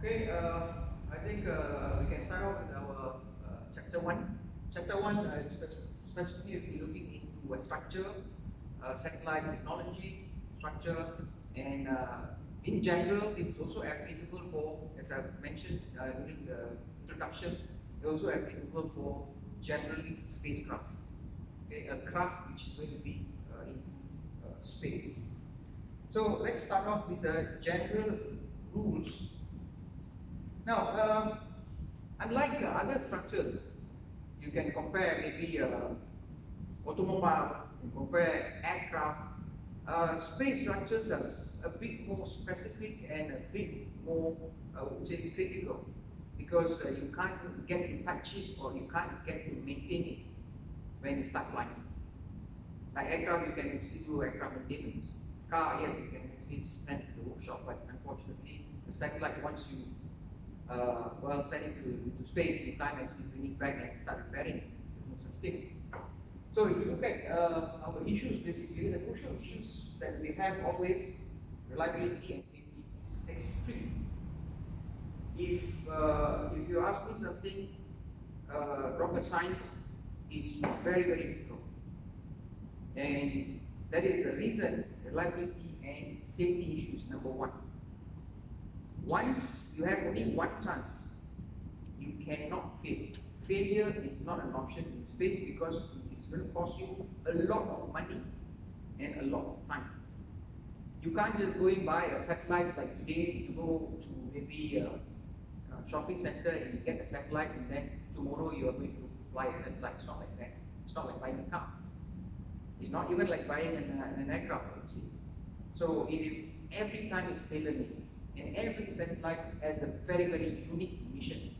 Okay, I think we can start off with our chapter 1. Chapter 1 is specifically looking into a structure, satellite technology, structure, and in general, this is also applicable for, as I've mentioned during the introduction, it's also applicable for generally spacecraft. Okay, a craft which is going to be in space. So let's start off with the general rules. Now, unlike other structures, you can compare maybe automobile, you can compare aircraft. Space structures are a bit more specific and a bit more, I would say, critical, because you can't get to touch it or you can't get to maintain it when you start flying. Like aircraft, you can actually do aircraft maintenance. Car, yes, you can actually send to the workshop, but unfortunately, the satellite, once you send it to space, you can't actually bring it back and start repairing it. There's no such thing. So if you look at our issues, basically, the crucial issues that we have always, reliability and safety, is extreme. If you ask me something, rocket science is very, very difficult. And that is the reason reliability and safety issues, number one. Once you have only one chance, you cannot fail. Failure is not an option in space because it's going to cost you a lot of money and a lot of time. You can't just go and buy a satellite like today. You go to maybe a shopping center and you get a satellite, and then tomorrow you are going to fly a satellite. It's not like that. It's not like buying a car. It's not even like buying an aircraft, I would say. So it is every time it's tailor-made. And every satellite has a very, very unique mission.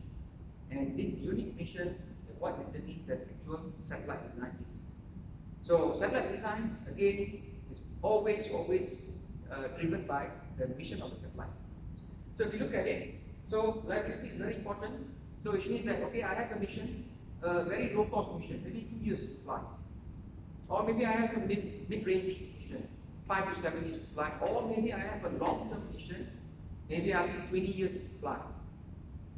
And this unique mission is what determines the actual satellite design is. So satellite design, again, is always driven by the mission of the satellite. So if you look at it, so reliability is very important. So which means that, okay, I have a mission, a very low-cost mission, maybe 2 years to fly. Or maybe I have a mid-range mission, 5 to 7 years to fly. Or maybe I have a long-term mission, maybe up to 20 years to fly.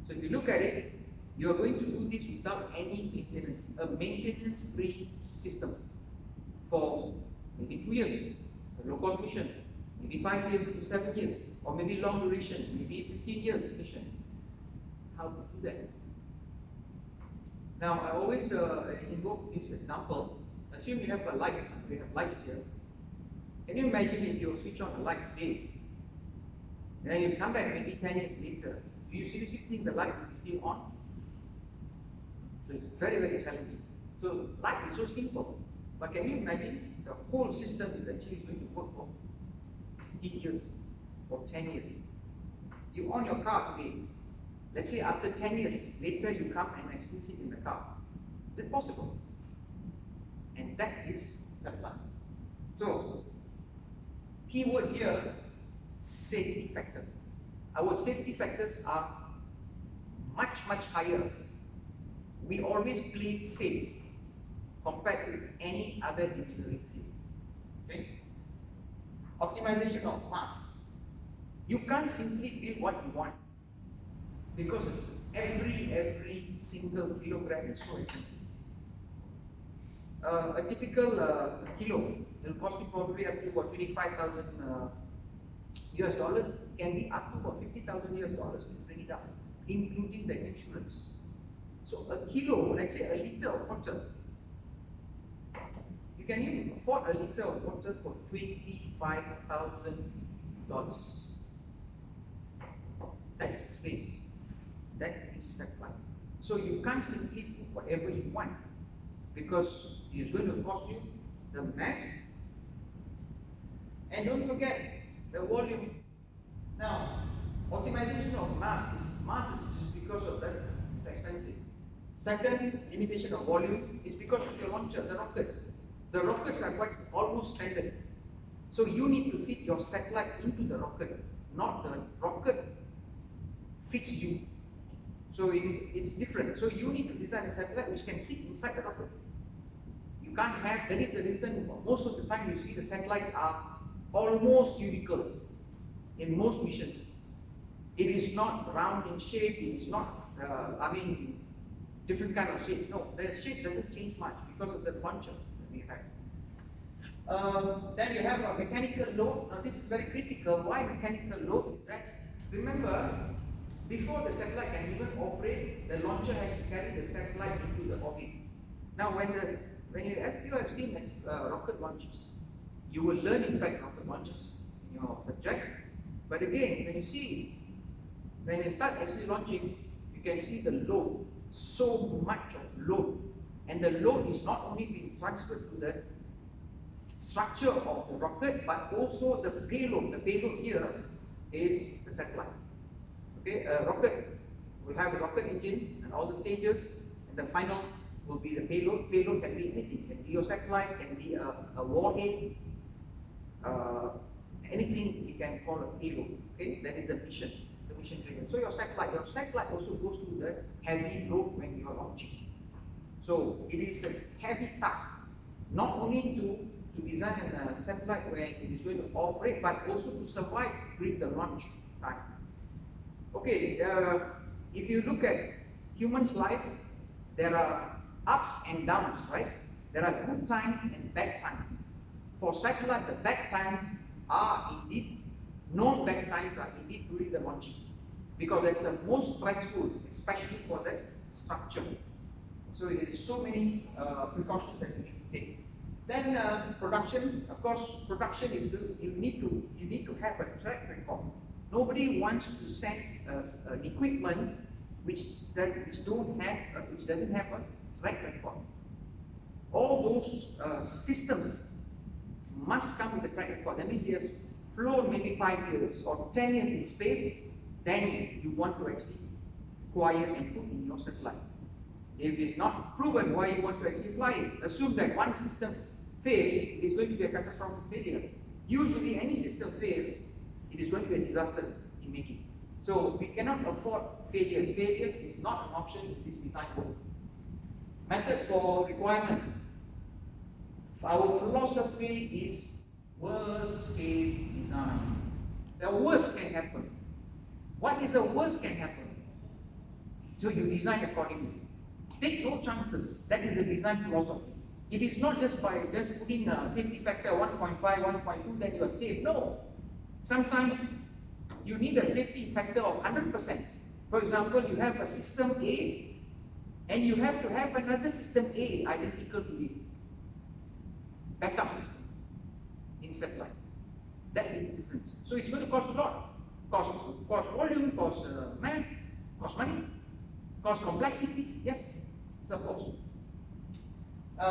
So if you look at it, you are going to do this without any maintenance, a maintenance-free system for maybe 2 years, a low-cost mission, maybe 5 years to 7 years, or maybe long duration, maybe 15 years mission. How to do that? Now, I always invoke this example. Assume you have a light, we have lights here. Can you imagine if you switch on a light today, and then you come back maybe 10 years later, do you seriously think the light will be still on? So it's very, very challenging. So light is so simple, but can you imagine the whole system is actually going to work for 15 years or 10 years? You own your car today. Let's say after 10 years later you come and actually sit in the car. Is it possible? And that is satellite. So, keyword here, safety factor. Our safety factors are much higher. We always play safe compared to any other engineering field. Okay? Optimization of mass. You can't simply build what you want because every single kilogram is so expensive. A typical kilo will cost you probably up to about 25,000 US dollars, can be up to about 50,000 US dollars to bring it up, including the insurance. So a kilo, let's say a liter of water, you can even afford a liter of water for $25,000. That's space. That is satellite. So you can't simply do whatever you want, because it's going to cost you the mass, and don't forget the volume. Now, optimization of mass is just because of that, it's expensive. Second limitation of volume is because of your launcher, the rockets. The rockets are quite almost standard. So you need to fit your satellite into the rocket, not the rocket fits you. So it's different. So you need to design a satellite which can sit inside the rocket. You can't have, that is the reason most of the time you see the satellites are almost cubical in most missions. It is not round in shape, it is not, different kind of shape. No, the shape doesn't change much because of the launcher that we have. Then you have a mechanical load. Now this is very critical. Why mechanical load is that, remember, before the satellite can even operate, the launcher has to carry the satellite into the orbit. Now if you have seen rocket launches, you will learn in fact rocket launches in your subject. But again, when you start actually launching, you can see the load, so much of load. And the load is not only being transferred to the structure of the rocket, but also the payload. The payload here is the satellite. Okay, a rocket will have a rocket engine and all the stages, and the final will be the payload. Payload can be anything. Can be your satellite, can be a warhead, anything you can call a payload. Okay, that is a mission, the mission driven. So your satellite also goes through the heavy load when you are launching. So it is a heavy task, not only to design a satellite when it is going to operate, but also to survive during the launch time. Okay, if you look at human's life, there are ups and downs, right? There are good times and bad times. For satellite, the bad times are indeed, known bad times are indeed during the launching, because that's the most stressful, especially for the structure. So it is so many precautions that we should take. Then production, of course, production is you need to have a track record. Nobody wants to send an equipment which doesn't have a track record. All those systems must come with a track record. That means he has flown maybe 5 years or 10 years in space. Then you want to actually acquire and put in your satellite. If it's not proven why you want to actually fly it, assume that one system failed, it is going to be a catastrophic failure. Usually any system fails, it is going to be a disaster in making. So we cannot afford failures. Failures is not an option in this design work. Method for requirement. Our philosophy is worst case design. The worst can happen. What is the worst can happen? So you design accordingly. Take no chances. That is the design philosophy. It is not just by putting a safety factor 1.5, 1.2 that you are safe. No. Sometimes you need a safety factor of 100%. For example, you have a system A and you have to have another system A identical to it. Backup system in satellite. That is the difference. So it's going to cost a lot. Cost volume, cost mass, cost money, cost complexity. Yes, suppose.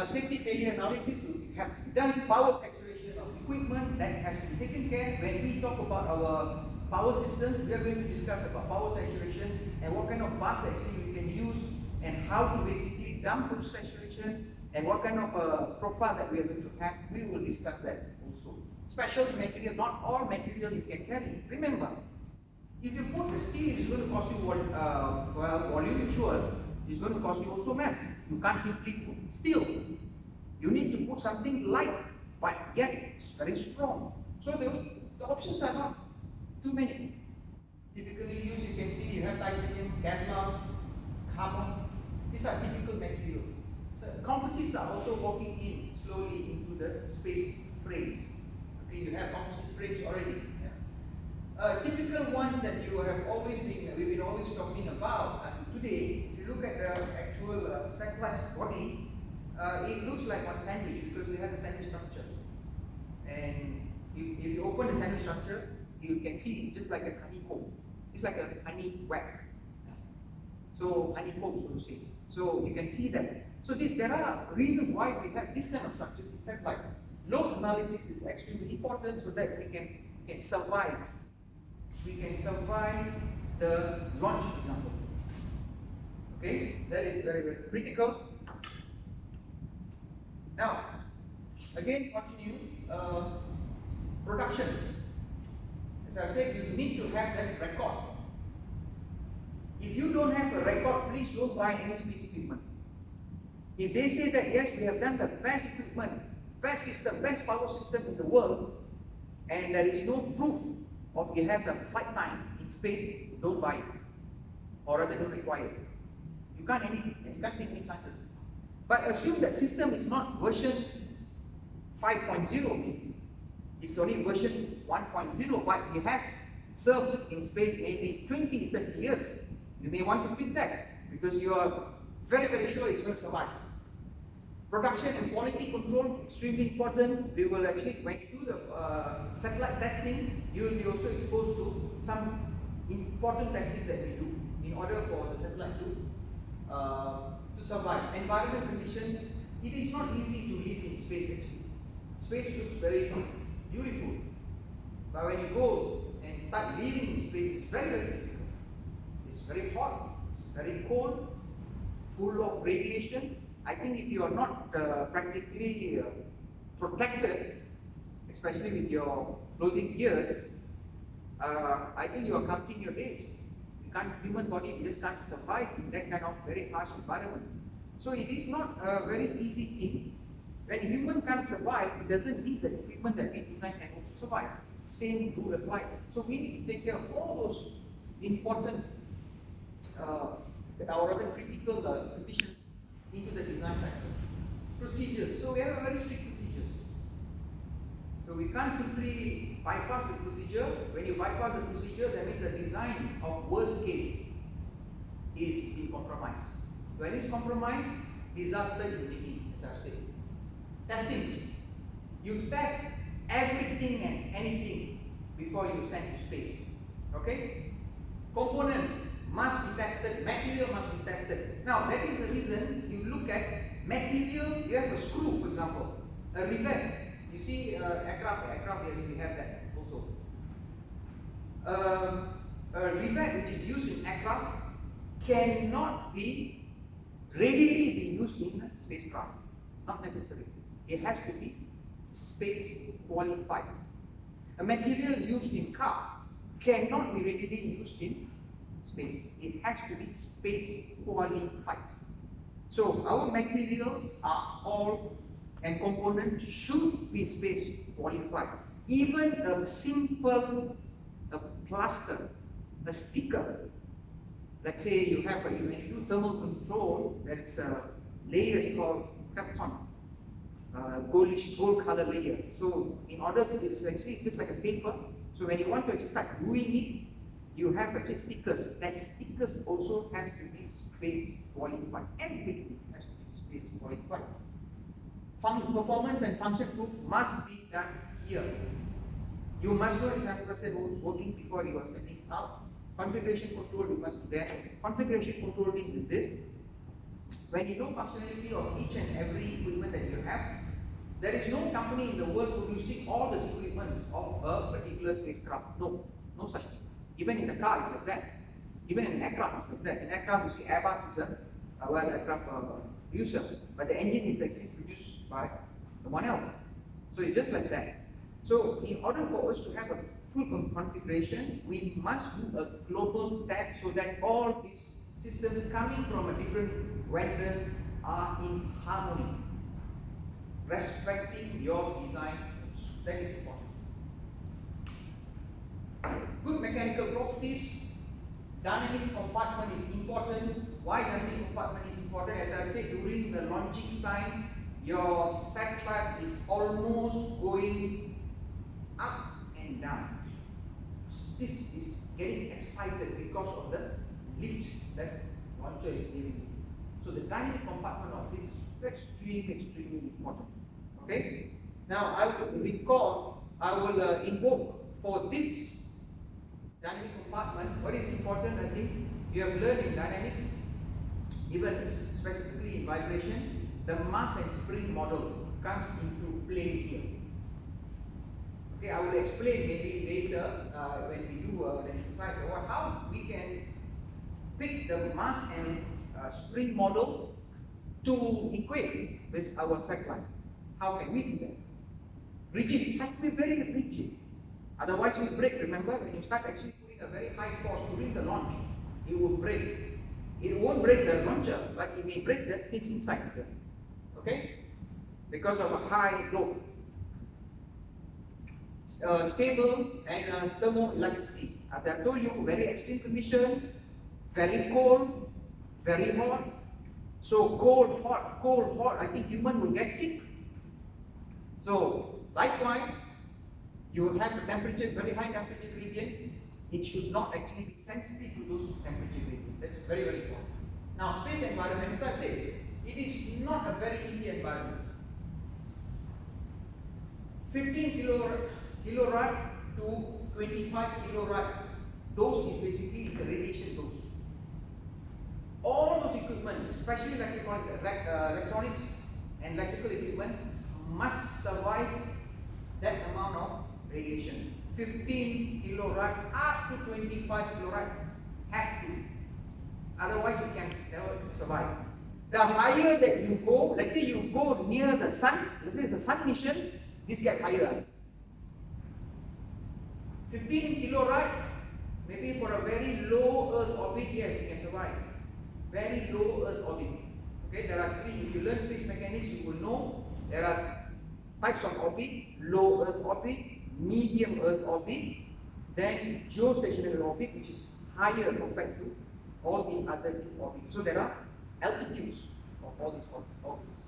Safety failure analysis will have to be done. Power saturation of equipment, that has to be taken care. When we talk about our power systems, we are going to discuss about power saturation and what kind of bus actually we can use and how to basically dump those saturation and what kind of profile that we are going to have. We will discuss that also. Special material, not all material you can carry. Remember, if you put the steel, it's going to cost you volume, sure. It's going to cost you also mass. You can't simply put steel. You need to put something light, but yet it's very strong. So the options are not too many. Typically used, you can see you have titanium, Kevlar, carbon. These are typical materials. So composites are also walking in slowly into the space frames. Okay, you have composite frames already. Typical ones that we've been always talking about today. If you look at the actual satellite's body, it looks like one sandwich because it has a sandwich structure. And if you open the sandwich structure, you can see it's just like a honeycomb. It's like a honey web. So honeycomb, so to say. So you can see that. So there are reasons why we have this kind of structures in satellite. Load analysis is extremely important so that we can survive. We can survive the launch, for example. Okay, that is very, very critical. Now, again, continue. Production. As I said, you need to have that record. If you don't have a record, please don't buy any space equipment. If they say that yes, we have done the best equipment, best system, best power system in the world, and there is no proof of it has a flight time in space, don't buy it, or rather don't require it. You can't take any chances. But assume that system is not version 5.0, it's only version 1.0, but it has served in space maybe 20, 30 years. You may want to pick that because you are very, very sure it's going to survive. Production and quality control, extremely important. We will actually, when you do the satellite testing, you will be also exposed to some important testings that we do in order for the satellite to survive. Environment conditions, it is not easy to live in space actually. Space looks very beautiful, but when you go and start living in space, it's very, very difficult. It's very hot, it's very cold, full of radiation. I think if you are not practically protected, especially with your clothing gears, I think you are counting your days. Human body just can't survive in that kind of very harsh environment. So it is not a very easy thing. When human can't survive, it doesn't mean that the equipment that we design can also survive. Same rule applies. So we need to take care of all those important or rather critical conditions into the design factor. Procedures. So we have a very strict procedures. So we can't simply bypass the procedure. When you bypass the procedure, that means the design of worst case is in compromise. When it's compromised, disaster immunity, as I've said. Testings. You test everything and anything before you send to space. Okay? Components must be tested, material must be tested. Now, that is the reason you look at material, you have a screw, for example, a rivet. You see aircraft, yes, we have that also. A rivet which is used in aircraft cannot be readily be used in spacecraft. Not necessary. It has to be space qualified. A material used in car cannot be readily used in space. It has to be space qualified. So our materials are all and components should be space qualified. Even a simple plaster, a sticker. Let's say you have when you do thermal control, there is a layer called krypton, gold color layer. So in order to, it's just like a paper. So when you want to actually start gluing it, you have actually stickers. That stickers also has to be space qualified. Everything has to be space qualified. Performance and function proof must be done here. You must know example working before you are setting up. Configuration control, you must do that. Configuration control means is this. When you know functionality of each and every equipment that you have, there is no company in the world producing all this equipment of a particular spacecraft. No, no such thing. Even in the car, it's like that. Even in an aircraft, it's like that. In aircraft, you see Airbus is a aircraft producer, but the engine is actually produced by someone else. So it's just like that. So in order for us to have a full configuration, we must do a global test so that all these systems coming from a different vendors are in harmony, respecting your design. That is important. Good mechanical properties. Dynamic compartment is important. Why dynamic compartment is important? As I said, during the launching time, your satellite is almost going up and down. This is getting excited because of the lift that launcher is giving. So the dynamic compartment of this is extremely important. Okay? Now I will invoke for this dynamic compartment. What is important? I think you have learned in dynamics, even specifically in vibration, the mass and spring model comes into play here. Okay, I will explain maybe later when we do the exercise about how we can pick the mass and spring model to equate with our satellite. How can we do that? Rigid, it has to be very rigid. Otherwise, we break. Remember, when you start actually putting a very high force during the launch, it will break. It won't break the launcher, but it may break the things inside here. Okay? Because of a high load. Stable and thermoelasticity. as I told you, very extreme condition, very cold, very hot. So cold, hot, I think human will get sick. So likewise, you will have a temperature, very high temperature gradient. It should not actually be sensitive to those temperature gradients. That's very, very important. Now, space environment, as I said, it is not a very easy environment. 15 kilorad to 25 kilorad dose is basically the radiation dose. All those equipment, especially electronics and electrical equipment, must survive that amount of radiation. 15 kilorad up to 25 kilorad have to. Otherwise, you can never survive. The higher that you go, let's say you go near the sun, let's say it's a sun mission, this gets higher. 15 kilorad, maybe for a very low Earth orbit, yes, you can survive. Very low Earth orbit. Okay, there are three. If you learn space mechanics, you will know there are types of orbit: low Earth orbit, medium Earth orbit, then geostationary orbit, which is higher compared to all the other two orbits. So there are altitudes of all these orbits.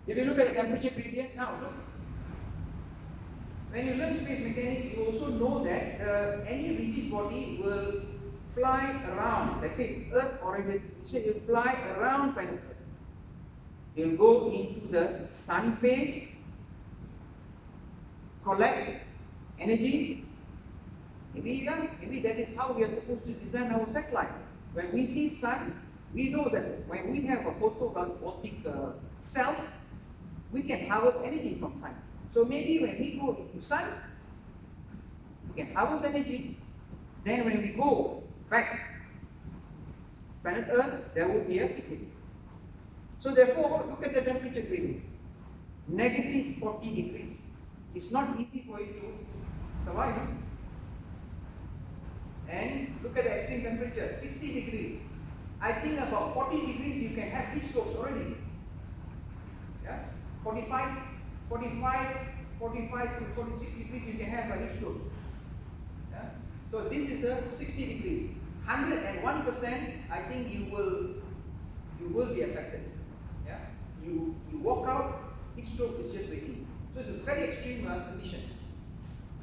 If you look at the temperature gradient, now look. When you learn space mechanics, you also know that any rigid body will fly around. Let's say it's Earth oriented. So it will fly around planet Earth. It will go into the sun phase, collect energy. Maybe that is how we are supposed to design our satellite. When we see sun, we know that when we have a photovoltaic cells, we can harvest energy from sun. So maybe when we go into sun, we can harvest energy. Then when we go back planet Earth, there will be a eclipse. So therefore, look at the temperature gradient. Negative 40 degrees. It's not easy for you to survive. And look at the extreme temperature, 60 degrees. I think about 40 degrees you can have heat strokes already. Yeah? 45 to 46 degrees you can have a heat stroke. Yeah? So this is a 60 degrees. 101%, I think you will be affected. Yeah? You walk out, heat stroke is just waiting. So it's a very extreme condition.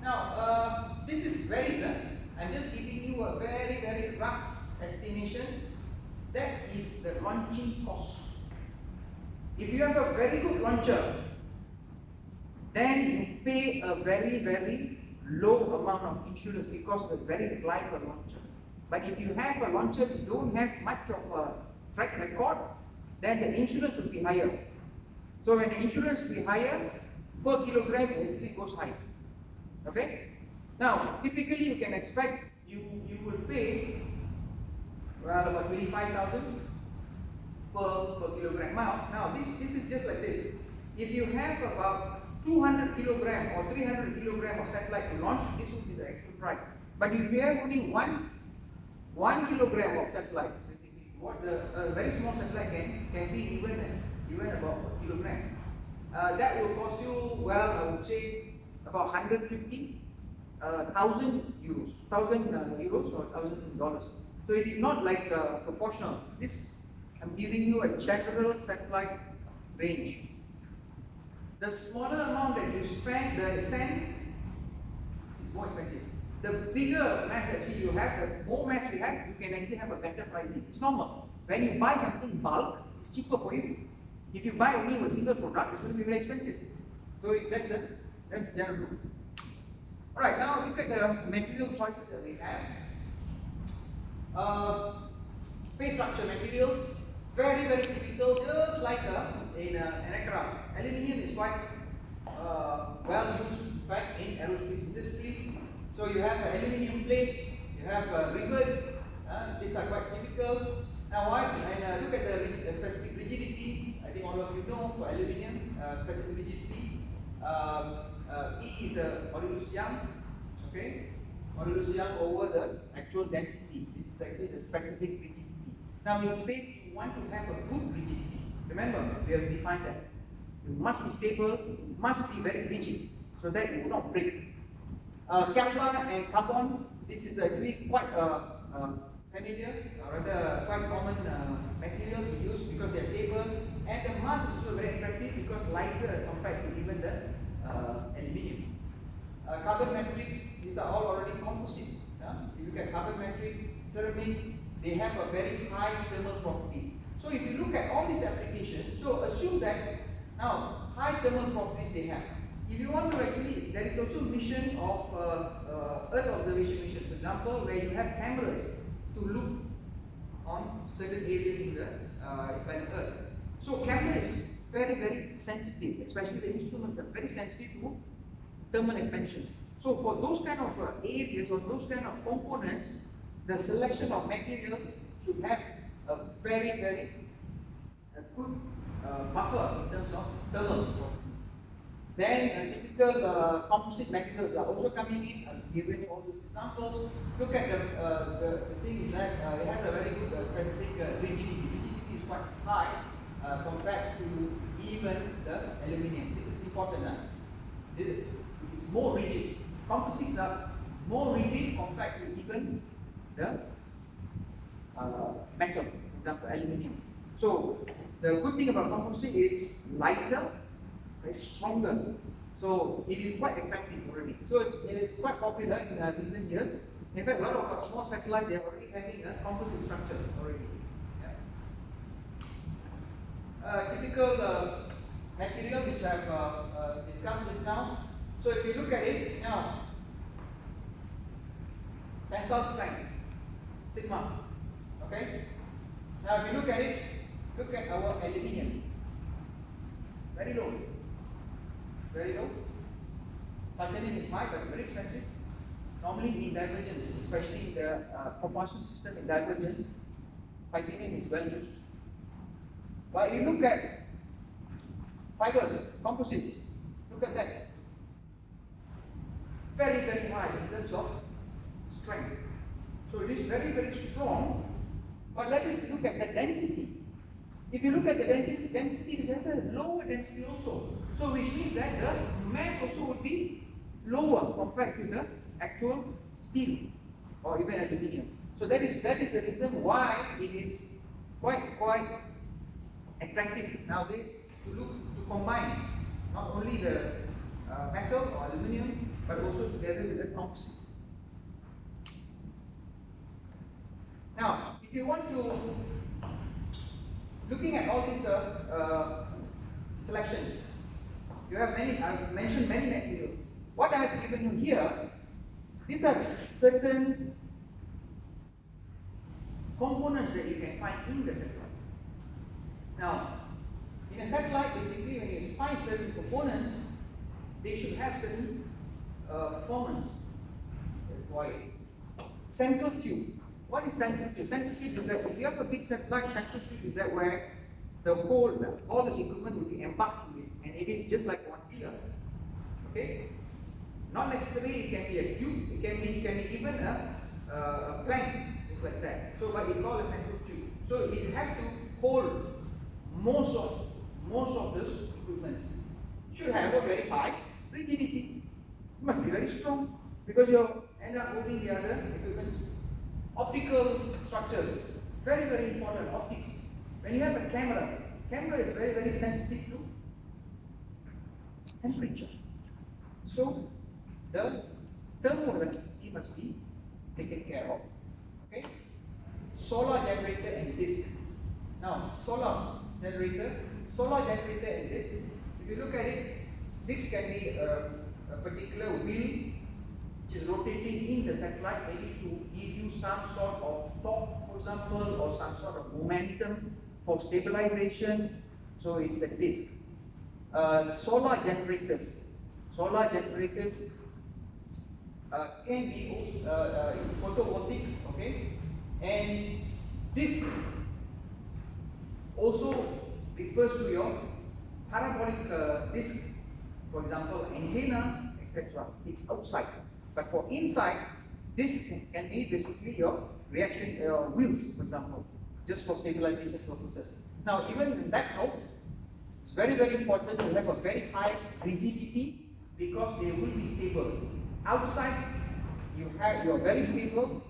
Now, this is very certain. I'm just giving you a very, very rough estimation. That is the launching cost. If you have a very good launcher, then you pay a very, very low amount of insurance because it's very reliable launcher. But if you have a launcher which don't have much of a track record, then the insurance will be higher. So when the insurance will be higher, per kilogram it actually goes high. Okay? Now, typically you can expect you will pay about 25,000 per kilogram. Now this is just like this. If you have about 200 kilogram or 300 kilogram of satellite to launch, this would be the actual price. But if you have only one kilogram of satellite, basically, what the very small satellite can be even about a kilogram. That will cost you, well, I would say about 150,000 euros, or $1,000. So it is not like proportional. This I'm giving you a general satellite range. The smaller amount that you spend, the send is more expensive. The bigger mass actually you have, the more mass you have, you can actually have a better pricing. It's normal. When you buy something in bulk, it's cheaper for you. If you buy only a single product, it's going to be very expensive. So that's general rule. Alright, now look at the material choices that we have. Space structure materials, very, very typical, just like in an aircraft. Aluminium is quite well used, in fact, in aerospace industry. So you have aluminium plates, you have rivet, these are quite typical. Now and look at the specific rigidity. I think all of you know for aluminium, specific rigidity. E is modulus Young, okay? Modulus Young over the actual density. This is actually the specific rigidity. Now in space, you want to have a good rigidity. Remember, we have defined that. You must be stable, you must be very rigid, so that you will not break. Kevlar and carbon, This is actually quite familiar, rather quite common material to use because they are stable, and the mass is also very attractive because lighter compared to even the aluminium. Carbon matrix, these are all already composite. If you look at carbon matrix, ceramic, they have a very high thermal properties. So if you look at all these applications, so assume that now high thermal properties they have. If you want to actually, there is also mission of Earth observation mission, for example, where you have cameras to look on certain areas in the planet Earth. So camera is very, very sensitive, especially the instruments are very sensitive to thermal expansions. So for those kind of areas or those kind of components, the selection of material should have a very, very good buffer in terms of thermal properties. Then typical composite materials are also coming in. I've given you all these examples. Look at the thing is that it has a very good specific rigidity. Rigidity is quite high compared to even the aluminium. This is important. It's more rigid. Composites are more rigid compared to even the metal, for example, aluminium. So the good thing about composite is lighter, it's stronger. So it is quite effective already. So it's quite popular in recent years. In fact, a lot of small satellites they are already having a composite structure already. Yeah. Typical material which I've discussed just now. So if you look at it now, tensile strength, sigma. Okay. Now if you look at it, look at our aluminium. Very low. Very low. Titanium is high but very expensive. Normally in divergence, especially in the propulsion system in divergence, titanium is well used. But you look at fibers, composites, look at that. Very, very high in terms of strength. So it is very, very strong. But let us look at the density. If you look at the density, it has a lower density also. So which means that the mass also would be lower compared to the actual steel or even aluminium. So that is the reason why it is quite attractive nowadays to combine not only the metal or aluminium but also together with the composite. Now, if you want to looking at all these selections, you have many. I've mentioned many materials. What I have given you here, these are certain components that you can find in the satellite. Now, in a satellite, basically, when you find certain components, they should have certain performance required. Central tube. What is central tube? Central tube is that if you have a big satellite, central tube is that where the whole, all this equipment will be embarked to it, and it is just like one pillar. Okay? Not necessarily it can be a tube, it can be even a plank, just like that. So, but we call a central tube. So it has to hold most of this equipment. It should have a very high rigidity. It must be very strong because you end up holding the other equipment. Optical structures, very, very important. Optics. When you have a camera is very, very sensitive to temperature. So the thermal resistivity must be taken care of. Okay. Solar generator and disk. Now solar generator and disk. If you look at it, this can be a particular wheel which is rotating in the satellite, maybe to give you some sort of torque, for example, or some sort of momentum for stabilization. So it's the disk. Solar generators can be also photovoltaic, okay, and this also refers to your parabolic disc, for example, antenna, etc. It's outside. But for inside, this can be basically your reaction wheels, for example, just for stabilization purposes. Now, even in that note, it's very, very important to have a very high rigidity because they will be stable. Outside, you're very stable.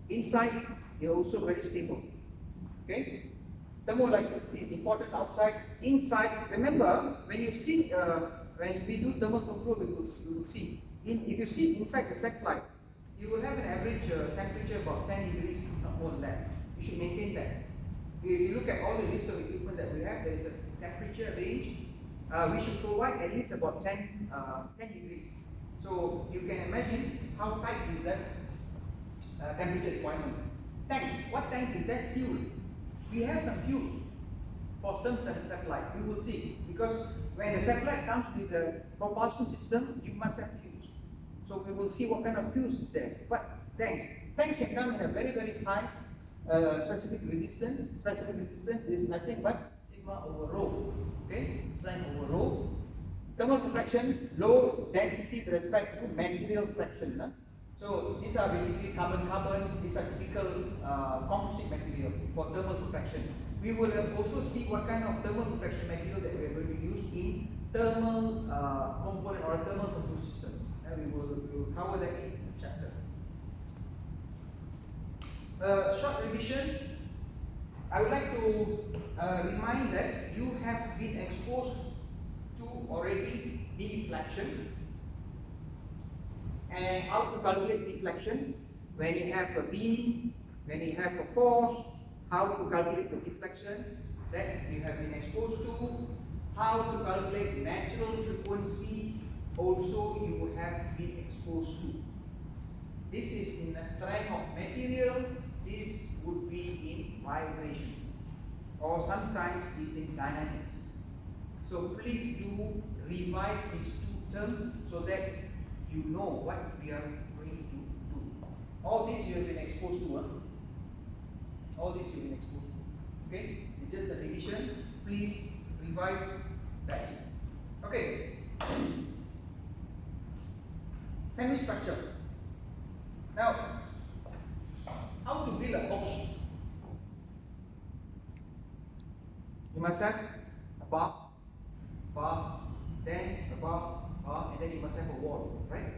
Inside, you're also very stable. Okay? Thermolysis is important outside. Inside, remember, when you see, when we do thermal control, we will see. If you see inside the set light, you will have an average temperature about 10 degrees, not more than that. You should maintain that. If you look at all the list of equipment that we have, there is a temperature range. We should provide at least about 10 degrees. So you can imagine how tight is that temperature requirement. Tanks. What tanks is that? Fuel. We have some fuels for some satellite. We will see, because when the satellite comes with the propulsion system, you must have fuels. So we will see what kind of fuels is there. But tanks can come in a very, very high specific resistance. Specific resistance is nothing but sigma over rho. Okay, sign over rho. Thermal protection, low density with respect to material fraction. So these are basically carbon-carbon. These are typical composite material for thermal protection. We will also see what kind of thermal protection material that we are going to use in thermal component or thermal control system. And we will cover that in the chapter. Short revision. I would like to remind that you have been exposed to already deflection and how to calculate deflection when you have a beam, when you have a force, how to calculate the deflection that you have been exposed to, how to calculate natural frequency also you would have been exposed to. This is in a strength of material, this would be in vibration, or sometimes it's in dynamics. So please do revise these two terms so that you know what we are going to do. All this you have been exposed to. All this you have been exposed to. Okay? It's just a revision. Please revise that. Okay. Sandwich structure. Now, how to build a box? You must have a bar, then a bar, and then you must have a wall, right?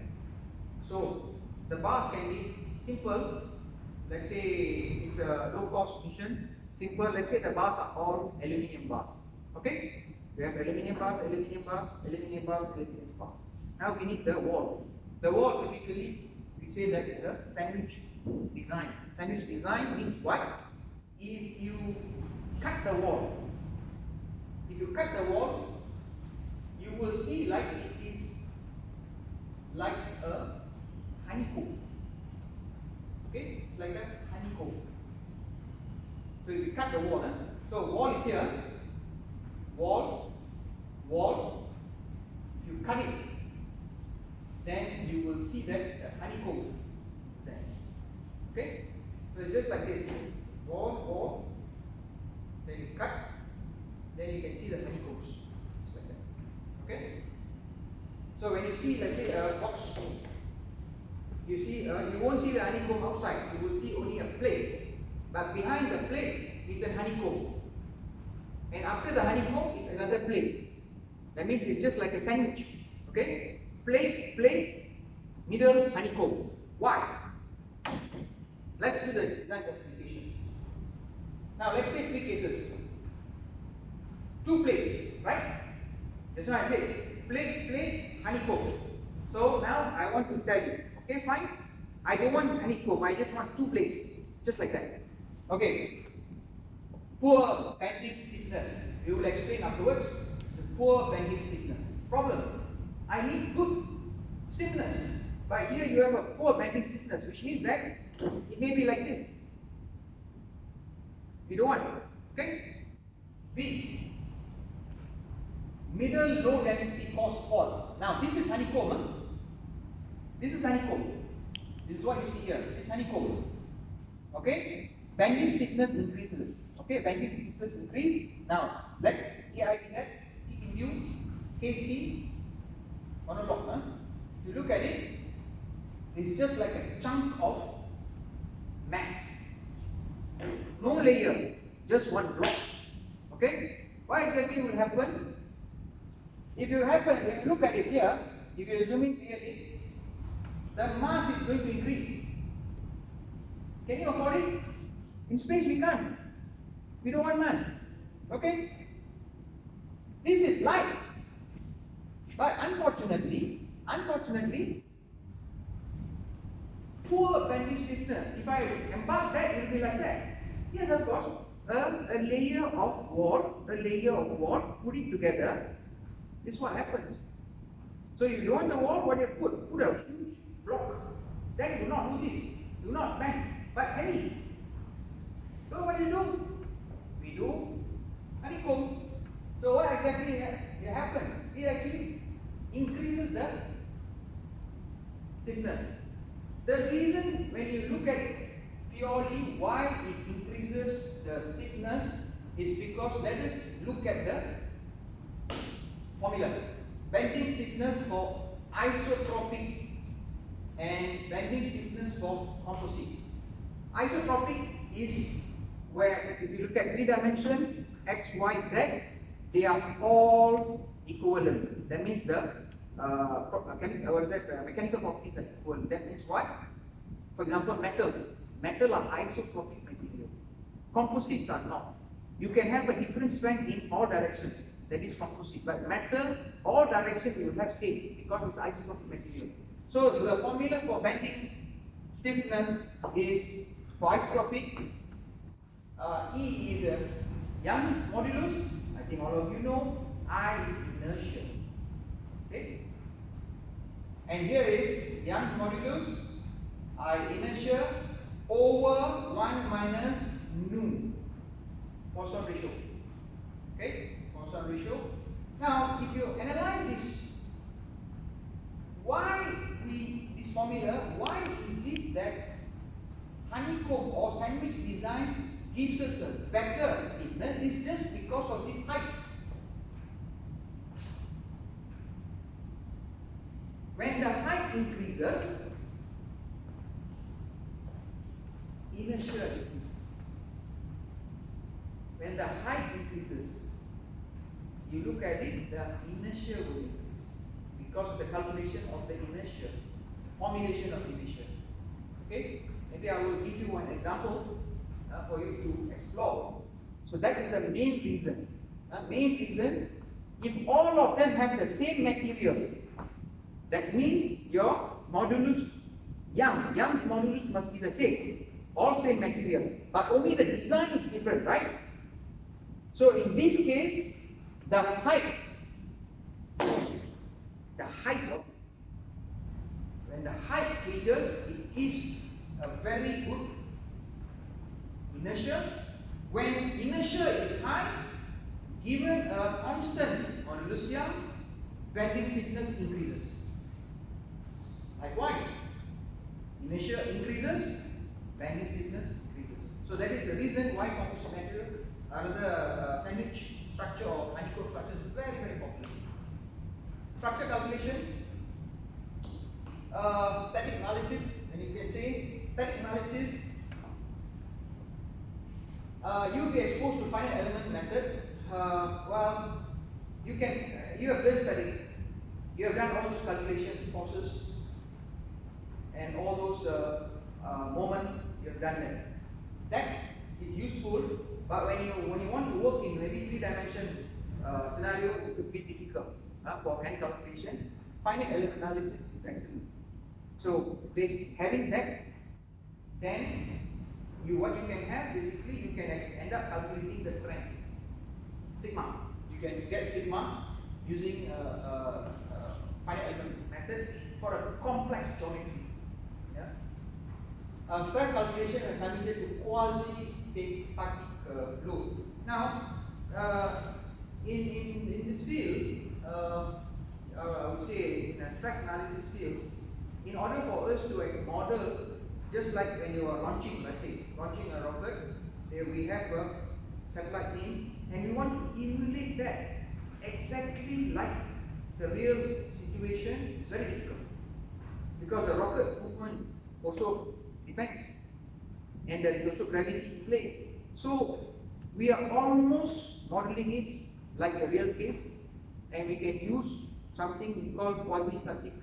So the bars can be simple. Let's say it's a low-cost mission. Simple. Let's say the bars are all aluminium bars. Okay? We have aluminium bars, aluminium bars, aluminium bars, aluminium bars. Now we need the wall. The wall typically we say that is a sandwich design. Sandwich design means what? If you cut the wall, you will see like it is like a honeycomb. Okay, it's like a honeycomb. So if you cut the wall, so wall is here, wall. If you cut it, then you will see that the honeycomb is there. Okay, so just like this, wall, then you cut, then you can see the honeycombs. Just like that. Okay. So when you see, let's say a box, you see, you won't see the honeycomb outside. You will see only a plate, but behind the plate is a honeycomb, and after the honeycomb is another plate. That means it's just like a sandwich. Okay, plate, middle, honeycomb. Why? Let's do the design justification. Now let's say 3 cases. 2 plates, right? That's why I say plate, honeycomb. So now I want to tell you, okay, fine. I don't want honeycomb, I just want 2 plates, just like that. Okay. Poor bending stiffness. We will explain afterwards. It's a poor bending stiffness. Problem. I need good stiffness. But here you have a poor bending stiffness, which means that it may be like this. You don't want it. Okay? B. Middle low density cause fault. Now this is honeycomb. This is honeycomb. This is what you see here. This honeycomb. Okay? Bending stiffness increases. Okay? Bending stiffness increase. Now let's EID that. Keep in view. KC on a block. If you look at it, it's just like a chunk of mass. No layer, just one block. Okay? What exactly will happen? If you look at it here, if you zoom in clearly, the mass is going to increase. Can you afford it? In space we can't. We don't want mass. Okay? This is light. But unfortunately, poor bending stiffness. If I embark that, it will be like that. Yes, of course. A layer of wall, put it together. This is what happens. So you lower the wall, what you put a huge block. Then it will not do this. Do not bend, but heavy. So what do? We do honeycomb. So what exactly happens? It actually increases the stiffness. The reason when you look at it purely why it increases the stiffness is because let us look at the formula. Bending stiffness for isotropic and bending stiffness for composite. Isotropic is where if you look at 3 dimension x, y, z, they are all equivalent. That means the mechanical properties are equivalent. That means what? For example, metal are isotropic material. Composites are not. You can have a different strength in all directions. That is composite. But metal, all directions you will have same because it's isotropic material. So the formula for bending stiffness is for isotropic. E is Young's modulus. I think all of you know. I is inertia. Okay. And here is Young's modulus. I inertia over 1 minus nu. Poisson ratio. Okay. Poisson ratio. Now, if you analyze this, this formula, why is it that honeycomb or sandwich design gives us a better stiffness? It's just because of this height. When the height increases, inertia increases. When the height increases, you look at it, the inertia will increase because of the calculation of the inertia, formulation of inertia. Okay? Maybe I will give you one example for you to explore. So that is the main reason. Main reason, if all of them have the same material, that means your modulus, Young's modulus must be the same. All same material. But only the design is different, right? So in this case, the height of, when the height changes, it gives a very good inertia. When inertia is high, given a constant modulus Young, bending stiffness increases. Likewise, inertia increases, bending stiffness increases. So that is the reason why composite material, another sandwich structure or honeycomb structure is very, very popular. Structure calculation, static analysis, and you can say static analysis. You will be exposed to finite element method. Well, you have done static. You have done all those calculation forces and all those moment. You have done that. That is useful, but when you want to work in maybe 3 dimension scenario, it could be difficult for hand calculation. Finite element analysis is excellent. So, having that, then what you can have basically, you can end up calculating the strength, sigma. You can get sigma using finite element methods for a complex geometry. Yeah? Stress calculation is submitted to quasi-static load. Now, in this field, I would say in a stress analysis field, in order for us to model, just like when you are launching, let's say, launching a rocket, there we have a satellite in, and we want to emulate that exactly like the real situation. It's very difficult because the rocket movement also depends, and there is also gravity in play. So we are almost modeling it like a real case, and we can use something called quasi-static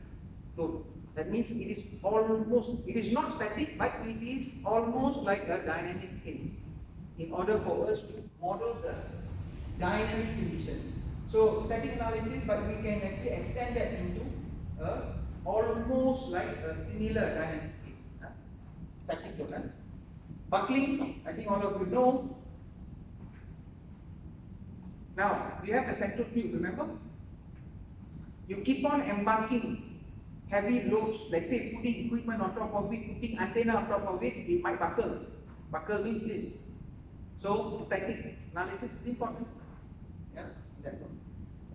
load. That means it is almost, it is not static, but it is almost like a dynamic case. In order for us to model the dynamic condition. So static analysis, but we can actually extend that into almost like a similar dynamic case. Static total. Buckling, I think all of you know. Now, we have a central tube, remember? You keep on embarking heavy loads, let's say putting equipment on top of it, putting antenna on top of it, it might buckle. Buckle means this. So, static analysis is important. Yeah, that one.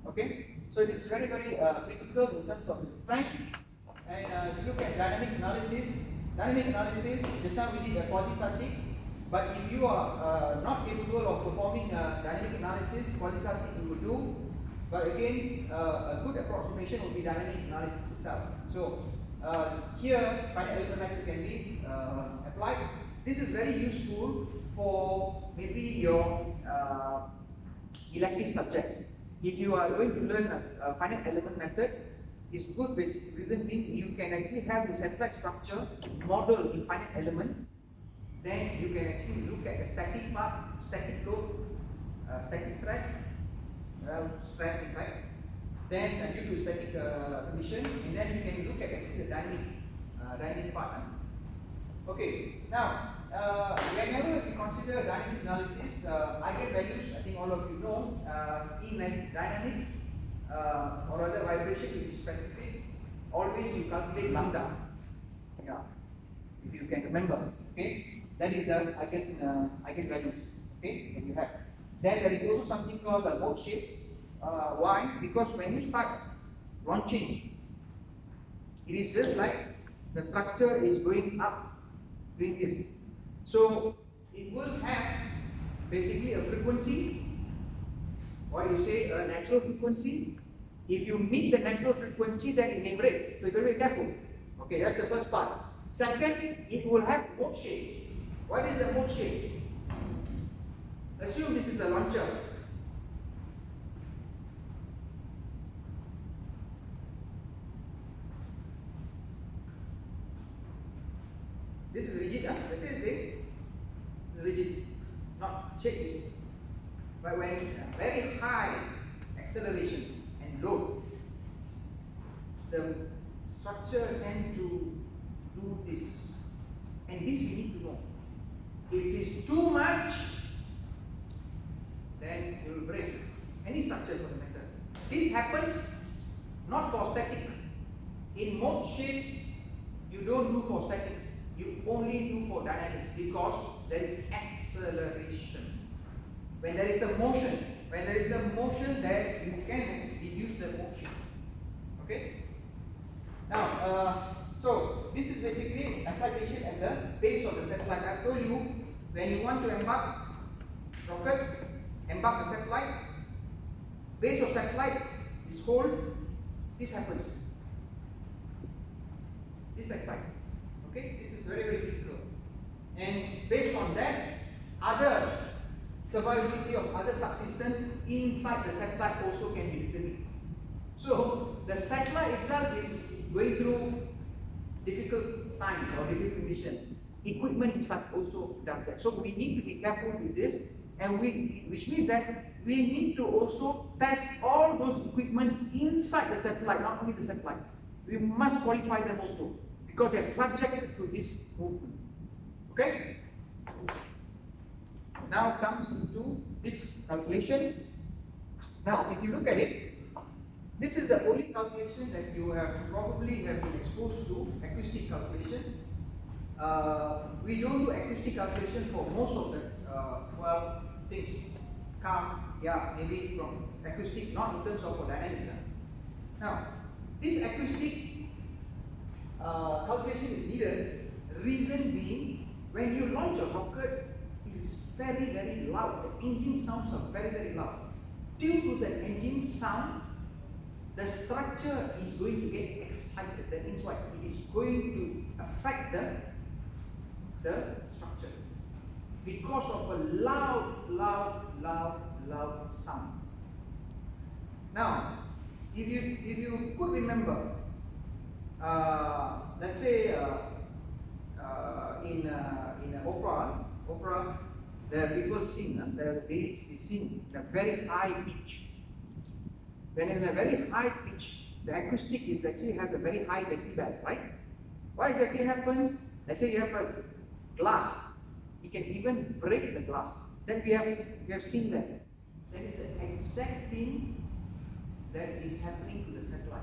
Okay? So, it is very, very critical in terms of the strength. And if you look at dynamic analysis, just now we did a quasi-static, but if you are not capable of performing dynamic analysis, quasi-static you will do. But again, a good approximation would be dynamic analysis itself. So here, finite element method can be applied. This is very useful for maybe your elective subjects. If you are going to learn a finite element method, it's good reason being you can actually have the satellite structure model in finite element. Then you can actually look at the static part, static load, static stress, stress in fact. Then due to static condition, and then you can look at actually the dynamic part. Okay, now whenever we consider dynamic analysis, eigenvalues, I think all of you know, in dynamics or other vibration to be specific, always you calculate lambda. Yeah, if you can remember. Okay, that is the eigenvalues. Okay, that you have. Then there is also something called mode shapes. Why? Because when you start launching, it is just like the structure is going up, doing this. So it will have basically a frequency, or you say a natural frequency. If you meet the natural frequency, then it may break. So you got to be careful. Okay, that's the first part. Second, it will have mode shape. What is the mode shape? Assume this is a launcher. This is rigid, let's say it's rigid, not shape this. But when very high acceleration and load, the structure tend to do this. And this we need to know. If it's too much, then it will break. Any structure for the matter. This happens not for static. In mode shapes, you don't do for statics. You only do for dynamics because there is acceleration. When there is a motion, there you can reduce the motion. Okay? Now, so this is basically excitation at the base of the satellite. I told you when you want to embark rocket, embark the satellite, base of satellite is cold, this happens. This excites. Okay, this is very, very critical. And based on that, other survivability of other subsystems inside the satellite also can be determined. So the satellite itself is going through difficult times or difficult conditions. Equipment itself also does that. So we need to be careful with this, and which means that we need to also test all those equipments inside the satellite, not only the satellite. We must qualify them also, because they are subject to this movement. Okay? Now comes into this calculation. Now, if you look at it, this is the only calculation that you have probably been exposed to, acoustic calculation. We don't do acoustic calculation for most of the things. Maybe from acoustic, not in terms of dynamics. Now, this acoustic calculation is needed. Reason being, when you launch a rocket, it is very, very loud. The engine sounds are very, very loud. Due to the engine sound, the structure is going to get excited. That means what? It is going to affect the structure because of a loud sound. Now, if you could remember, let's say in opera, the people sing, they sing in a very high pitch. When in a very high pitch, the acoustic is actually has a very high decibel, right? What exactly happens? Let's say you have a glass, you can even break the glass. Then we have seen that. That is the exact thing that is happening to the satellite.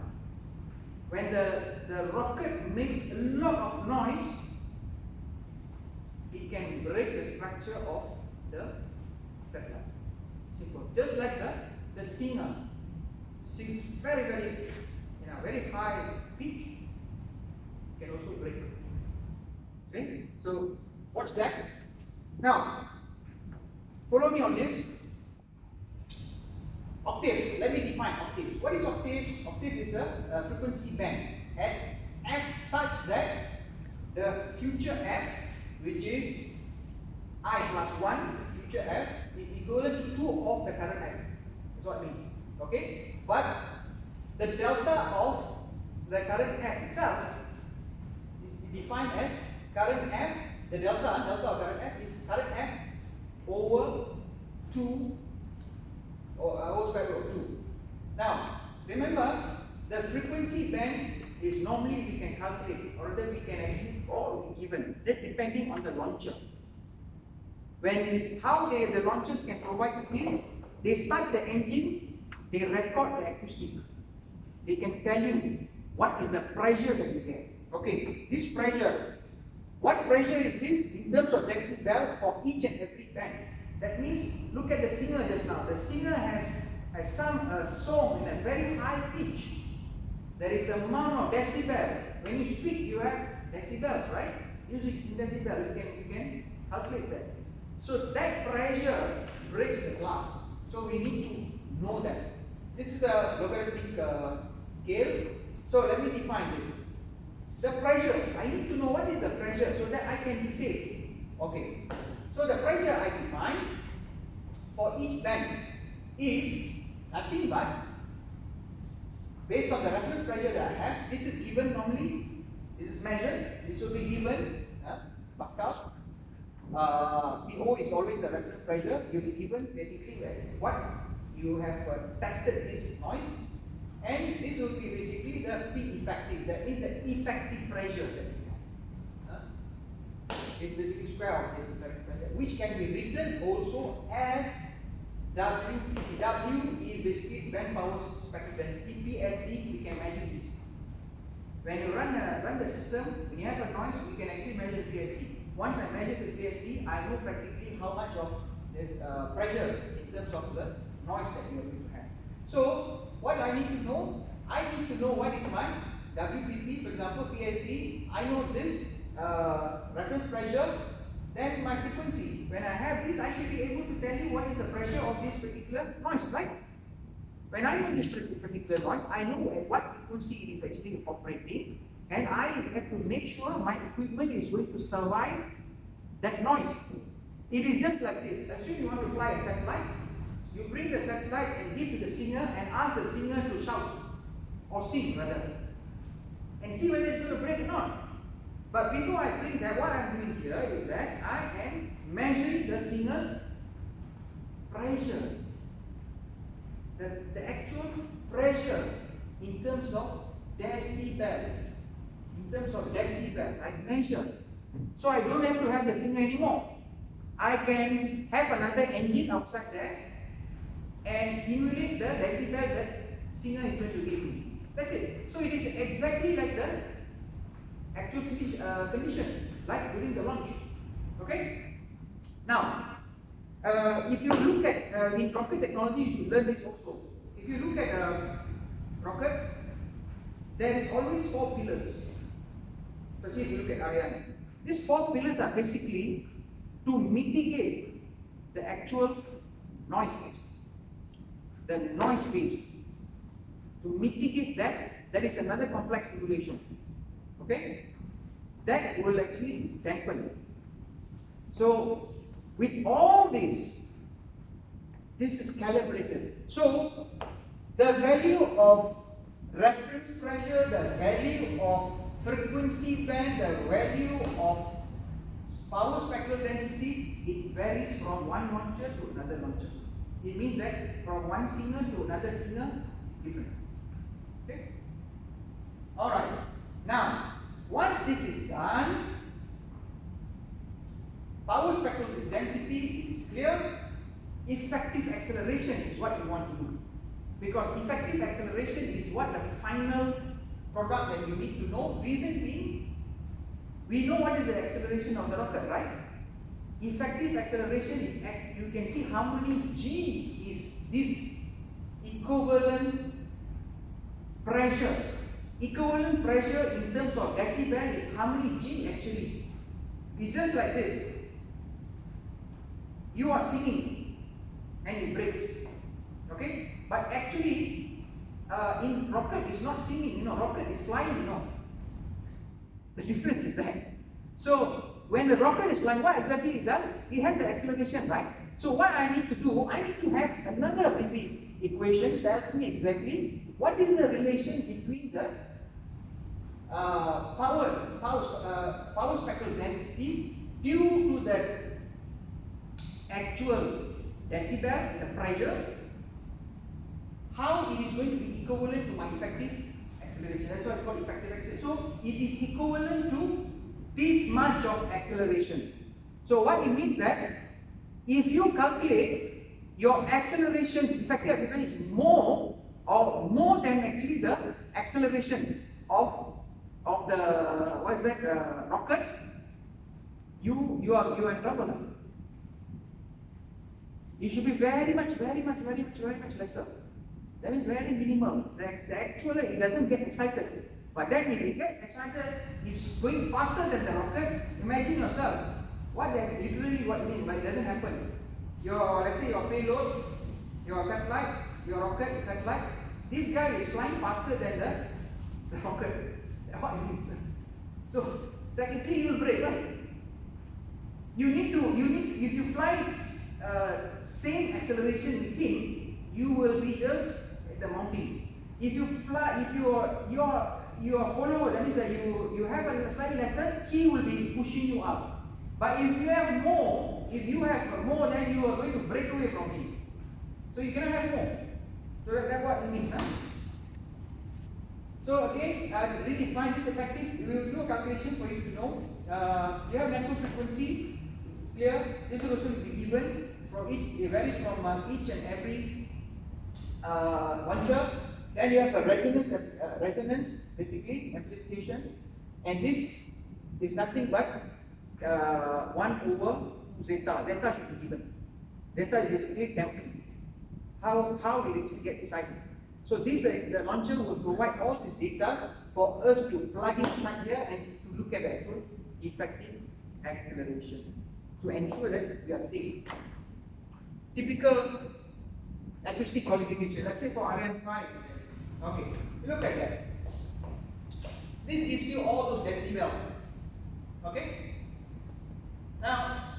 When the rocket makes a lot of noise, it can break the structure of the satellite. Simple. Just like the singer sings very, very high pitch, can also break. Okay? So watch that. Now, follow me on this. Octaves. Let me define octaves. What is octaves? Octave is a frequency band at f such that the future f, which is I plus 1, the future f, is equivalent to 2 of the current f. That's what it means. Okay? But the delta of the current f itself is defined as current f, the delta of current f is current f over 2 or whole square root of 2. Now, remember, the frequency band is normally we can calculate, or that we can actually, or given, that depending on the launcher. How the launchers can provide you this, they start the engine, they record the acoustic. They can tell you what is the pressure that you get. Okay, this pressure, what pressure is this in terms of decibel for each and every band? That means, look at the singer just now. The singer has sung a song in a very high pitch. There is a amount of decibel. When you speak, you have decibels, right? Music in decibel, you can calculate that. So that pressure breaks the glass. So we need to know that. This is a logarithmic scale. So let me define this. The pressure, I need to know what is the pressure so that I can be safe. Okay. So the pressure I define for each band is nothing but, based on the reference pressure that I have, this is given normally, this is measured, this will be given, Pascal. PO is always the reference pressure, you'll be given basically what you have tested this noise, and this will be basically the P effective, that is the effective pressure that we have. It's basically square of this effective pressure, which can be written also as W. W is basically band power spectral density. PSD, we can measure this. When you run the system, when you have a noise, we can actually measure PSD. Once I measure the PSD, I know practically how much of this pressure in terms of the noise that you are going to have. So, what I need to know? I need to know what is my WPP, for example, PSD. I know this reference pressure, then my frequency. When I have this, I should be able to tell you what is the pressure of this particular noise, right? When I know this particular noise, I know at what frequency it is actually operating, and I have to make sure my equipment is going to survive that noise. It is just like this. Assume you want to fly a satellite, you bring the satellite and give to the singer and ask the singer to shout, or sing rather, and see whether it's going to break or not. But before I bring that, what I'm doing here is that I am measuring the singer's pressure. The actual pressure in terms of decibel. In terms of decibel, I measure. So I don't have to have the singer anymore. I can have another engine outside there and emulate the decibel that singer is going to give me. That's it. So it is exactly like the actual condition, like during the launch. Okay? Now, if you look at in rocket technology, you should learn this also. If you look at a rocket, there is always 4 pillars. Especially if you look at Ariane. These 4 pillars are basically to mitigate the actual noise, the noise waves. To mitigate that, there is another complex simulation. Okay? That will actually dampen. So, with all this is calibrated. So, the value of reference pressure, the value of frequency band, the value of power spectral density, it varies from one launcher to another launcher. It means that from one singer to another singer is different. Okay? Alright. Now, once this is done, power spectral density is clear. Effective acceleration is what you want to do. Because effective acceleration is what the final product that you need to know. Reason being, we know what is the acceleration of the rocket, right? Effective acceleration is, you can see how many G is this equivalent pressure. Equivalent pressure in terms of decibel is how many G actually. It's just like this. You are singing and it breaks. Okay? But actually, in rocket is not singing, rocket is flying, The difference is that. So, when the rocket is flying, what exactly it does? It has an acceleration, right? So, what I need to do, I need to have another maybe equation that tells me exactly what is the relation between the power spectral density due to the actual decibel, the pressure, how it is going to be equivalent to my effective acceleration. That's why it's called effective acceleration. So it is equivalent to this much of acceleration. So what it means that if you calculate your acceleration, effective acceleration is more than actually the acceleration of the rocket, you are in trouble now. It should be very much lesser. That is very minimal. The actual, it doesn't get excited. But then if it gets excited, it's going faster than the rocket. Imagine yourself. What literally what it means, but it doesn't happen. Let's say your payload, your satellite, your rocket satellite, this guy is flying faster than the rocket. That's what it means. So technically you will break, right? If you fly same acceleration with him, you will be just at the mountain. If you fly, if your follower, that means that you have a slightly lesser, he will be pushing you up. But if you have more, then you are going to break away from him. So you cannot have more. So that's what it means. Huh? So again, redefine this effective. We will do a calculation for you to know. You have natural frequency. This is clear. This will also be given. From it varies from each and every launcher. Then you have a resonance, basically amplification, and this is nothing but 1 over 2 zeta. Zeta should be given. Zeta is basically damping. How it actually get excited. So this the launcher will provide all these data for us to plug inside here and to look at the actual effective acceleration to ensure that we are safe. Typical acoustic qualification, let's say for RN5. Okay, look at that. This gives you all those decibels. Okay? Now,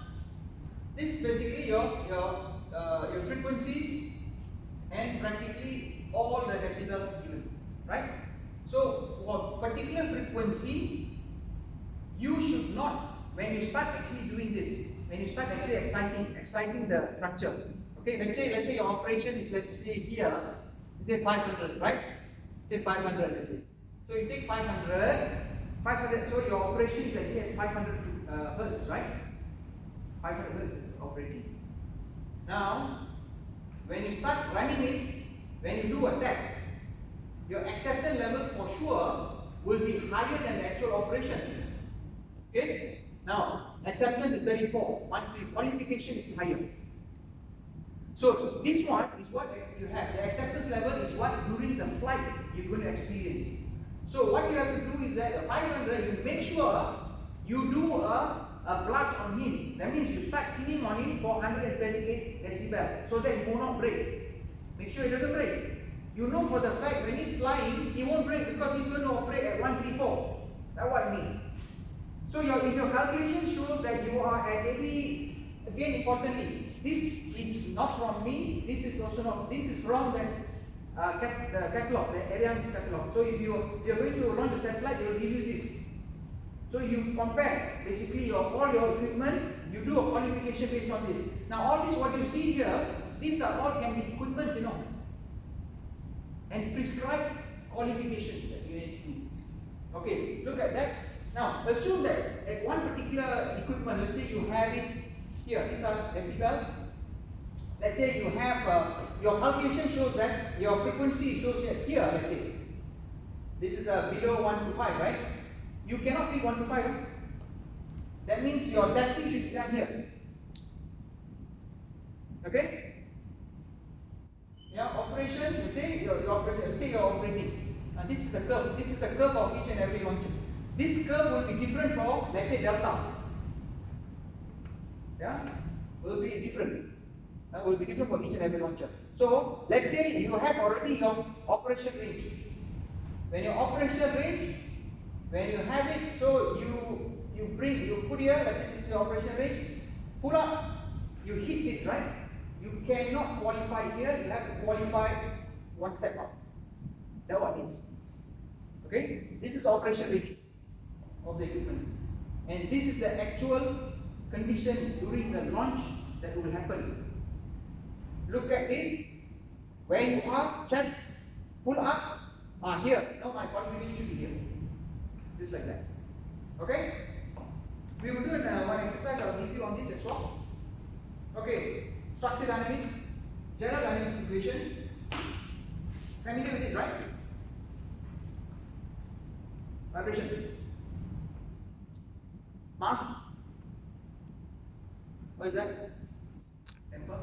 this is basically your frequencies and practically all the decibels given. Right? So, for particular frequency, you should not, when you start actually doing this, when you start actually exciting the structure. Okay, let's say your operation is, let's say here, let's say 500, right? Say 500, let's say. So you take 500, so your operation is actually at 500 hertz, right? 500 hertz is operating. Now, when you start running it, when you do a test, your acceptance levels for sure will be higher than the actual operation. Okay? Now, acceptance is 34, qualification is higher. So this one is what you have. The acceptance level is what during the flight you're going to experience. So what you have to do is that 500, you make sure you do a blast on him. That means you start singing on him for 138 decibel so that he will not break. Make sure it doesn't break. You know for the fact when he's flying, he won't break because he's going to operate at 134. That's what it means. So if your calculation shows that you are at maybe, again importantly, this is not from me, this is also not, this is from the the catalog, the avionics catalog. So if you're going to launch a satellite, they will give you this. So you compare basically all your equipment, you do a qualification based on this. Now all this what you see here, these are all can be equipments, and prescribed qualifications that you need to do. Okay, look at that. Now assume that at one particular equipment, let's say you have it here, these are decibels. Let's say you have your calculation shows that your frequency shows here, let's say. This is below 1 to 5, right? You cannot pick 1 to 5. Right? That means your testing should be done here. Okay? Yeah, operation, let's say you're operating. This is a curve. This is a curve of each and every launcher. This curve will be different for, let's say, delta. Yeah? Will be different. Will be different for each and every launcher. So, let's say you have already your operation range. When your operation range, when you have it, so you put here, let's say this is your operation range, pull up, you hit this, right? You cannot qualify here, you have to qualify one step up. That's what it means. Okay? This is operation range of the equipment. And this is the actual condition during the launch that will happen. Look at this. Where you are, check, pull up, here. No, my qualification should be here. Just like that. Okay? We will do one exercise, I will give you on this as well. Okay, structure dynamics, general dynamics equation. Familiar with this, right? Vibration. Mass. What is that? Temper.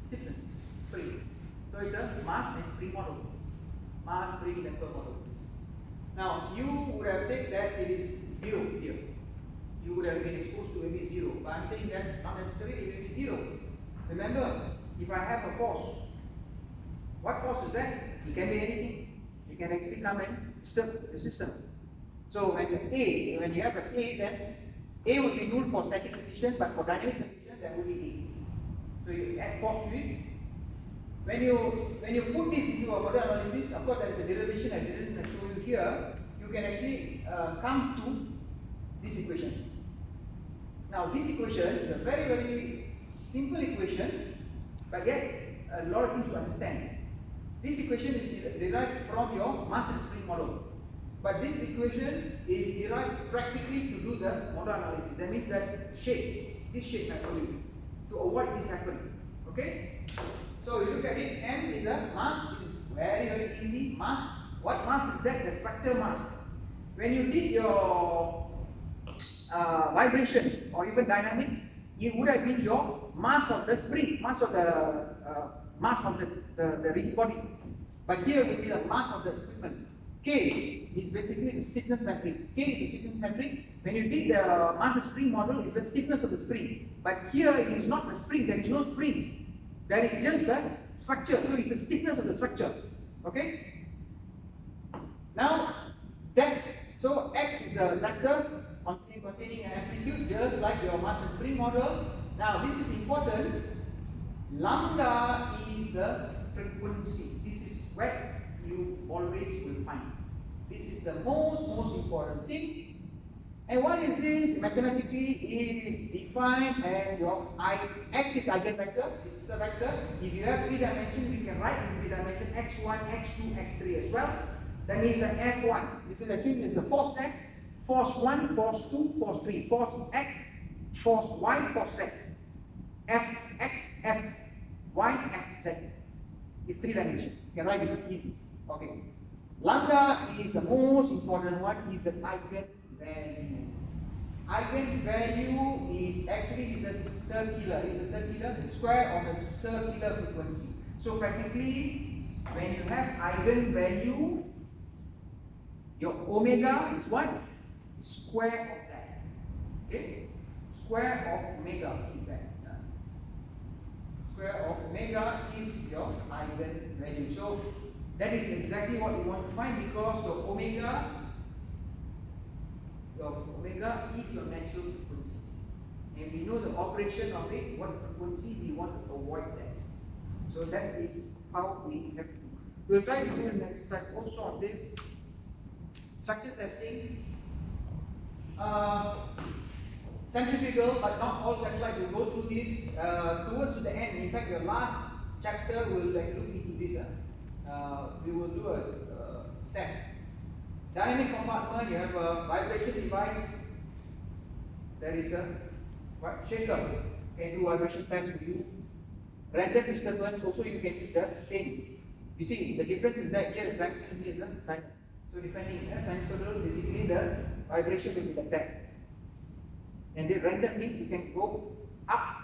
Stiffness. Spring. So it's a mass and spring model. Mass, spring, temper model. Now, you would have said that it is 0 here. You would have been exposed to maybe 0. But I'm saying that not necessarily it will be 0. Remember, if I have a force, what force is that? It can be anything. It can actually come and disturb the system. So when you have an A, then A would be null for static condition, but for dynamic condition, that would be A. So you add force to it. When you put this into a model analysis, of course there is a derivation I didn't show you here. You can actually come to this equation. Now this equation is a very, very simple equation, but yet a lot of things to understand. This equation is derived from your mass and spring model. But this equation is derived practically to do the model analysis. That means that this shape I told you, to avoid this happening. Okay? So you look at it, M is a mass, it is very, very easy. Mass, what mass is that? The structure mass. When you did your vibration or even dynamics, it would have been your mass of the spring, mass of the rigid body. But here will be the mass of the equipment. K is basically the stiffness metric. K is the stiffness metric. When you did the mass and spring model, it's the stiffness of the spring. But here it is not the spring, there is no spring. That is just the structure, so it's the stiffness of the structure. Okay? Now, so X is a vector containing an amplitude just like your mass and spring model. Now, this is important. Lambda is the frequency. This is what you always will find. This is the most important thing. And what is this? Mathematically, it is defined as your X is eigenvector. This is a vector. If you have 3 dimensions, we can write in 3 dimensions x1, x2, x3 as well. That means F1. This is assumed is a force set. Force 1, force 2, force 3. Force X, force Y, force Z. Fx, Fy, Fz. It's 3 dimensions. You can write it easy. Okay. Lambda is the most important one, is the eigenvalue. Eigenvalue is actually a circular, the square of a circular frequency. So practically, when you have eigenvalue, your omega is what? Square of that. Okay? Square of omega is that. Square of omega is your eigenvalue. So that is exactly what we want to find, because the omega is your natural frequency. And we know the operation of it, what frequency we want to avoid that. So that is how we have to do. We'll try to do an exercise also on this structure testing. Centrifugal, but not all satellites will go through this towards the end. In fact, your last chapter will look into this. We will do a test. Dynamic compartment, you have a vibration device. There is a shaker, can do vibration test for you. Random disturbance, also you can do the same. You see, the difference is that here is vacuum, here is a sinus. So depending, sinusoidal, basically the vibration will be like that. And the random means you can go up,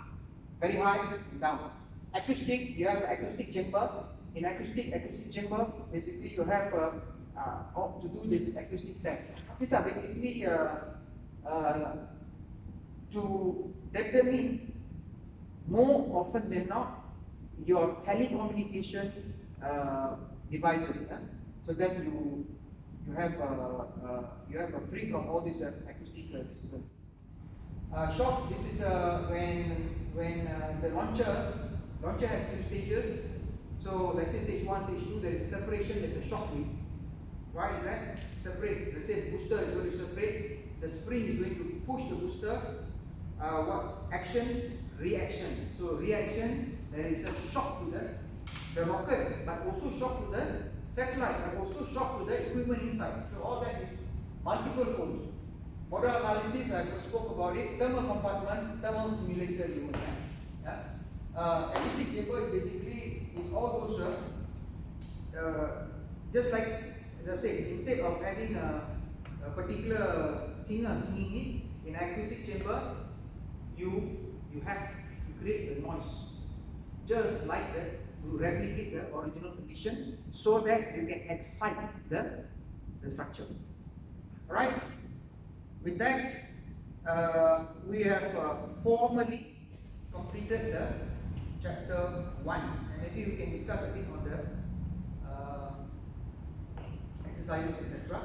very high, and down. Acoustic, you have acoustic chamber. In acoustic chamber, basically you have to do this acoustic test. These are basically to determine more often than not your telecommunication devices. So then you have a free from all these acoustic disturbance. Shock. This is when the launcher has two stages. So let's say stage 1, stage 2, there is a separation, there's a shock wave. Why is that? Separate. Let's say the booster is going to separate, the spring is going to push the booster. What? Action, reaction. So reaction, there is a shock to the rocket, but also shock to the satellite, but also shock to the equipment inside. So all that is multiple folds. Model analysis, I spoke about it. Thermal compartment, thermal simulator you will have. Yeah? Acoustic chamber is basically all those just like as I said, instead of having a particular singer singing in acoustic chamber, you have to create the noise just like that to replicate the original condition so that you can excite the structure. Alright? With that, we have formally completed the chapter 1, and maybe we can discuss a bit on the exercises, etc.